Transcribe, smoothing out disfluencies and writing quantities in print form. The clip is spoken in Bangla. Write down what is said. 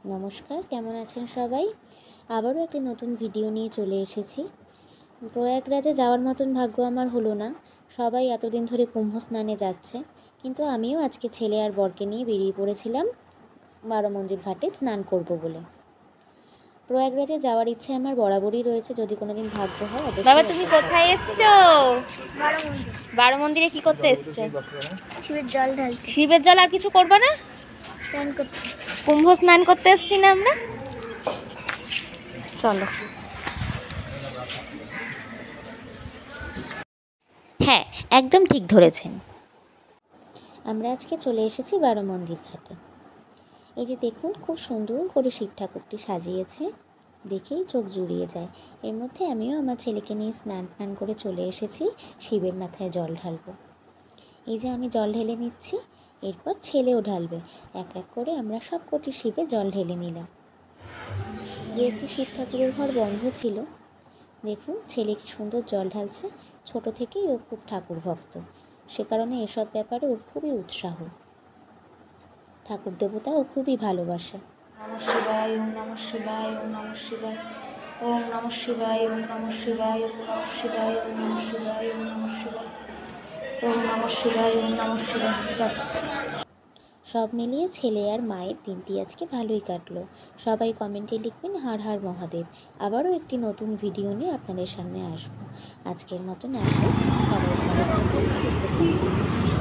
নমস্কার, কেমন আছেন সবাই? আবারও একটি নতুন ভিডিও নিয়ে চলে এসেছি। প্রয়াগরাজে যাওয়ার মতন ভাগ্য আমার হলো না। সবাই এতদিন ধরে কুম্ভ স্নানে যাচ্ছে, কিন্তু আমিও আজকে ছেলে আর বরকে নিয়ে বেরিয়ে পড়েছিলাম বারোমন্দির ঘাটে স্নান করব বলে। প্রয়াগরাজে যাওয়ার ইচ্ছে আমার বরাবরই রয়েছে, যদি কোনোদিন ভাগ্য হয় অবশ্যই। বাবা, তুমি কোথায় এসছো? বারোমন্দিরে কি করতে এসছো? শিবের জল ঢালতে। শিবের জল আর কিছু করবে না? স্নান করতে। কুম্ভ স্নান করতে এসছি না আমরা? চলো। হ্যাঁ, একদম ঠিক ধরেছেন। আমরা আজকে চলে এসেছি বারোমন্দির ঘাটে। এই যে দেখুন, খুব সুন্দর করে শিব ঠাকুরটি সাজিয়েছে, দেখেই চোখ জুড়িয়ে যায়। এর মধ্যে আমিও আমার ছেলেকে নিয়ে স্নান করে চলে এসেছি শিবের মাথায় জল ঢালবো। এই যে আমি জল ঢেলে নিচ্ছি, এরপর ছেলেও ঢালবে। এক এক করে আমরা সব কটি শিবে জল ঢেলে নিলাম। দু একটি শিব ঠাকুরের ঘর বন্ধ ছিল। দেখুন ছেলে কি সুন্দর জল ঢালছে। ছোট থেকেই ও খুব ঠাকুর ভক্ত, সে কারণে এসব ব্যাপারে ওর খুবই উৎসাহ। ঠাকুর দেবতা ও খুবই ভালোবাসে। নমঃ শিবায়, ওম নমঃ শিবায়, ওম নমঃ শিবায়, ওম নমঃ শিবায়, ওম নমঃ শিবায়, ওম নমঃ শিবায়, ওম নমঃ শিবায়, ওম নমঃ শিবায়, ওম নমঃ শিবায়, ওম নমঃ শিবায়। চল। সব মিলিয়ে ছেলে আর মায়ের দিনটি আজকে ভালোই কাটলো। সবাই কমেন্টে লিখবেন হর হর মহাদেব। আবারও একটি নতুন ভিডিও নিয়ে আপনাদের সামনে আসবো। আজকের মতন আসি, সবাই ভালো থাকবেন, সুস্থ থাকবেন।